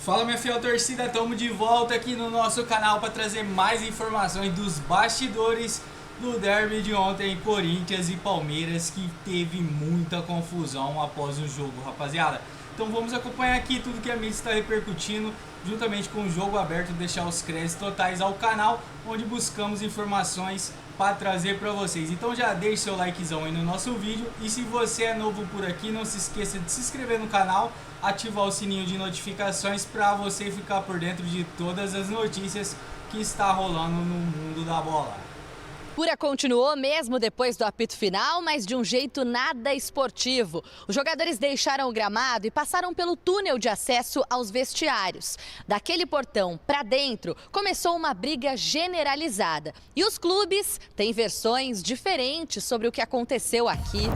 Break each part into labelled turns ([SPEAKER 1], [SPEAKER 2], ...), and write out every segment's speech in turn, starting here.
[SPEAKER 1] Fala, minha fiel torcida, estamos de volta aqui no nosso canal para trazer mais informações dos bastidores do derby de ontem, Corinthians e Palmeiras, que teve muita confusão após o jogo, rapaziada. Então vamos acompanhar aqui tudo que a mídia está repercutindo, juntamente com o jogo aberto, deixar os créditos totais ao canal, onde buscamos informações para trazer para vocês. Então já deixe seu likezão aí no nosso vídeo, e se você é novo por aqui, não se esqueça de se inscrever no canal, ativar o sininho de notificações para você ficar por dentro de todas as notícias que está rolando no mundo da bola.
[SPEAKER 2] Pura continuou mesmo depois do apito final, mas de um jeito nada esportivo. Os jogadores deixaram o gramado e passaram pelo túnel de acesso aos vestiários. Daquele portão para dentro começou uma briga generalizada. E os clubes têm versões diferentes sobre o que aconteceu aqui.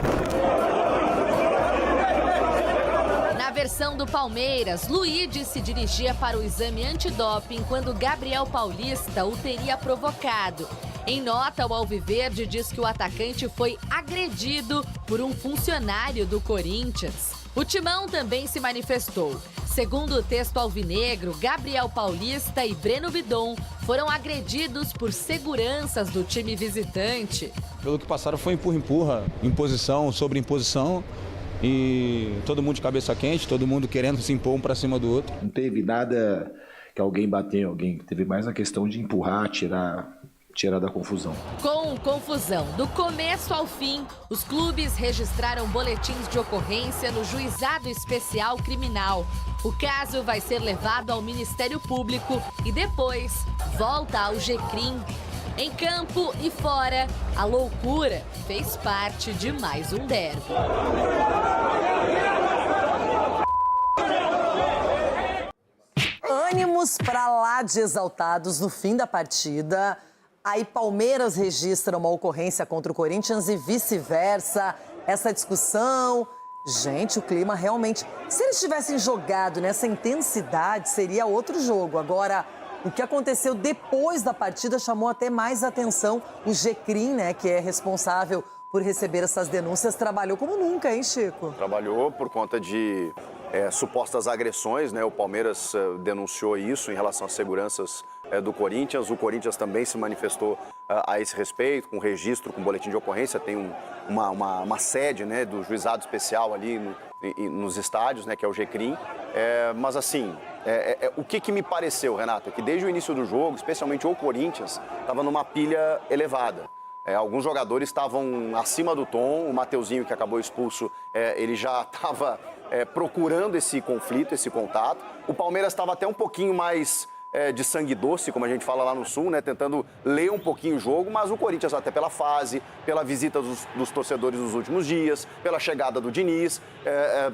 [SPEAKER 2] Na versão do Palmeiras, Luíde se dirigia para o exame antidoping quando Gabriel Paulista o teria provocado. Em nota, o Alviverde diz que o atacante foi agredido por um funcionário do Corinthians. O Timão também se manifestou. Segundo o texto alvinegro, Gabriel Paulista e Breno Bidon foram agredidos por seguranças do time visitante.
[SPEAKER 3] Pelo que passaram foi empurra-empurra, imposição sobre imposição. E todo mundo de cabeça quente, todo mundo querendo se impor um para cima do outro.
[SPEAKER 4] Não teve nada que alguém bateu em alguém, teve mais a questão de empurrar, tirar da confusão.
[SPEAKER 2] Com confusão, do começo ao fim, os clubes registraram boletins de ocorrência no Juizado Especial Criminal. O caso vai ser levado ao Ministério Público e depois volta ao GCRIM. Em campo e fora, a loucura fez parte de mais um derby.
[SPEAKER 5] Ânimos pra lá de exaltados no fim da partida. Aí Palmeiras registra uma ocorrência contra o Corinthians e vice-versa. Essa discussão... Gente, o clima realmente... Se eles tivessem jogado nessa intensidade, seria outro jogo. Agora... O que aconteceu depois da partida chamou até mais atenção. O GCRIM, né, que é responsável por receber essas denúncias, trabalhou como nunca, hein, Chico?
[SPEAKER 6] Trabalhou por conta de supostas agressões, né? O Palmeiras denunciou isso em relação às seguranças do Corinthians. O Corinthians também se manifestou a esse respeito, com registro, com boletim de ocorrência. Tem uma sede, né, do juizado especial ali nos estádios, né, que é o GCRIM. Mas assim... o que me pareceu, Renato, é que desde o início do jogo, especialmente o Corinthians, estava numa pilha elevada. Alguns jogadores estavam acima do tom, o Mateuzinho, que acabou expulso, ele já estava procurando esse conflito, esse contato. O Palmeiras estava até um pouquinho mais de sangue doce, como a gente fala lá no Sul, né, tentando ler um pouquinho o jogo, mas o Corinthians, até pela fase, pela visita dos torcedores nos últimos dias, pela chegada do Diniz,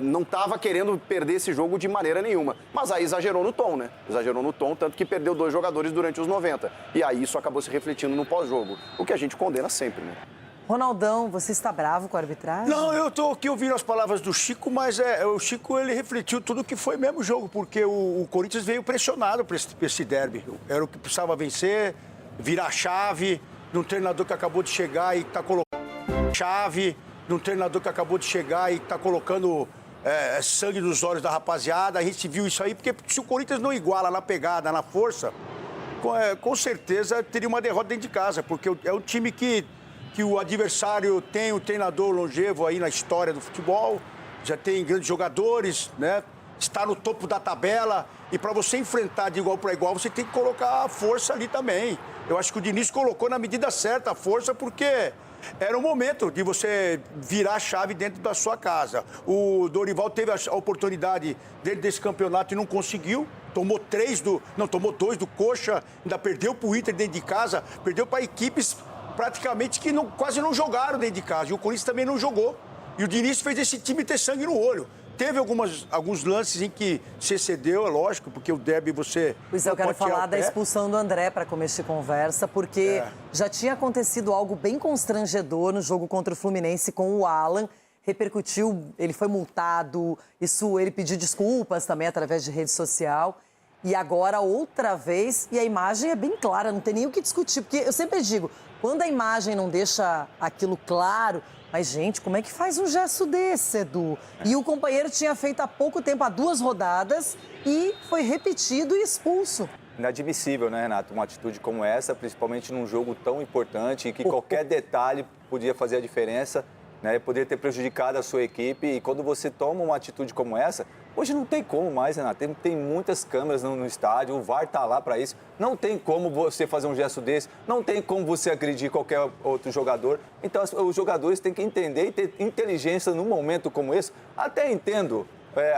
[SPEAKER 6] não estava querendo perder esse jogo de maneira nenhuma. Mas aí exagerou no tom, né? Exagerou no tom, tanto que perdeu 2 jogadores durante os 90. E aí isso acabou se refletindo no pós-jogo, o que a gente condena sempre, né?
[SPEAKER 5] Ronaldão, você está bravo com a arbitragem?
[SPEAKER 7] Não, eu estou aqui ouvindo as palavras do Chico, mas o Chico ele refletiu tudo que foi mesmo o jogo, porque o Corinthians veio pressionado para esse derby. Era o que precisava vencer, virar chave, num treinador que acabou de chegar e está colocando sangue nos olhos da rapaziada. A gente viu isso aí, porque se o Corinthians não iguala na pegada, na força, com certeza teria uma derrota dentro de casa, porque é o time que o adversário tem um treinador longevo aí na história do futebol, já tem grandes jogadores, né? Está no topo da tabela, e para você enfrentar de igual para igual, você tem que colocar a força ali também. Eu acho que o Diniz colocou na medida certa a força, porque era o momento de você virar a chave dentro da sua casa. O Dorival teve a oportunidade dentro desse campeonato e não conseguiu. Tomou 2 do Coxa, ainda perdeu para o Inter dentro de casa, perdeu para equipes praticamente que quase não jogaram dentro de casa. E o Corinthians também não jogou. E o Diniz fez esse time ter sangue no olho. Teve alguns lances em que se excedeu, é lógico, porque o derby você...
[SPEAKER 5] Pois eu quero falar da expulsão do André para começar a conversa, porque já tinha acontecido algo bem constrangedor no jogo contra o Fluminense com o Alan. Repercutiu, ele foi multado, ele pediu desculpas também através de rede social. E agora, outra vez, e a imagem é bem clara, não tem nem o que discutir. Porque eu sempre digo, Quando a imagem não deixa aquilo claro... Mas, gente, como é que faz um gesto desse, Edu? E o companheiro tinha feito há pouco tempo, há 2 rodadas, e foi repetido e expulso.
[SPEAKER 8] Inadmissível, né, Renato? Uma atitude como essa, principalmente num jogo tão importante, em que qualquer detalhe podia fazer a diferença, né? Poderia ter prejudicado a sua equipe. E quando você toma uma atitude como essa, hoje não tem como mais, Renato. Tem muitas câmeras no estádio, o VAR está lá para isso. Não tem como você fazer um gesto desse, não tem como você agredir qualquer outro jogador. Então, os jogadores têm que entender e ter inteligência num momento como esse. Até entendo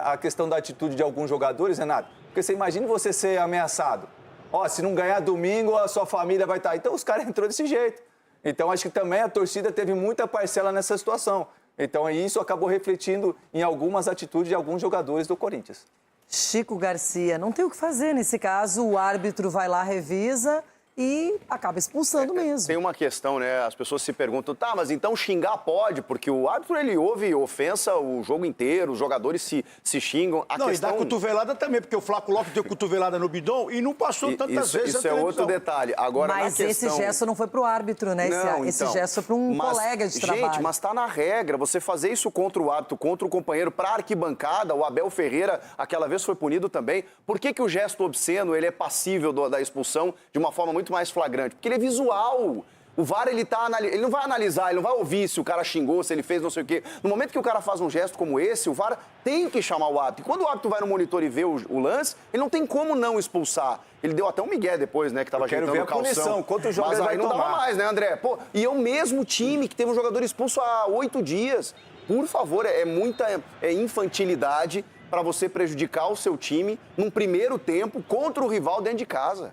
[SPEAKER 8] a questão da atitude de alguns jogadores, Renato, porque você imagina você ser ameaçado. Ó, se não ganhar domingo, a sua família vai estar... Então, os caras entrou desse jeito. Então, acho que também a torcida teve muita parcela nessa situação. Então, isso acabou refletindo em algumas atitudes de alguns jogadores do Corinthians.
[SPEAKER 5] Chico Garcia, não tem o que fazer nesse caso, o árbitro vai lá, revisa e acaba expulsando mesmo.
[SPEAKER 6] Tem uma questão, né? As pessoas se perguntam, tá, mas então xingar pode, porque o árbitro, ele ouve ofensa o jogo inteiro, os jogadores se xingam.
[SPEAKER 7] Não, e dá cotovelada também, porque o Flaco Lopes deu cotovelada no bidão e não passou tantas vezes.
[SPEAKER 6] Isso é outro detalhe. Agora,
[SPEAKER 5] mas esse gesto não foi pro árbitro, né? Esse gesto foi para um colega de trabalho.
[SPEAKER 6] Gente, mas tá na regra. Você fazer isso contra o árbitro, contra o companheiro, pra arquibancada, o Abel Ferreira, aquela vez foi punido também. Por que o gesto obsceno, ele é passível da expulsão de uma forma muito mais flagrante? Porque ele é visual. O VAR, ele não vai analisar, ele não vai ouvir se o cara xingou, se ele fez não sei o quê. No momento que o cara faz um gesto como esse, o VAR tem que chamar o árbitro. E quando o árbitro vai no monitor e vê o lance, ele não tem como não expulsar. Ele deu até um migué depois, né, que tava ajeitando o calção.
[SPEAKER 8] Quero ver a punição, quanto jogo ele vai
[SPEAKER 6] não
[SPEAKER 8] tomar.
[SPEAKER 6] dava mais, né, André? Pô, e é o mesmo time que teve um jogador expulso há 8 dias. Por favor, é muita infantilidade para você prejudicar o seu time num primeiro tempo contra o rival dentro de casa.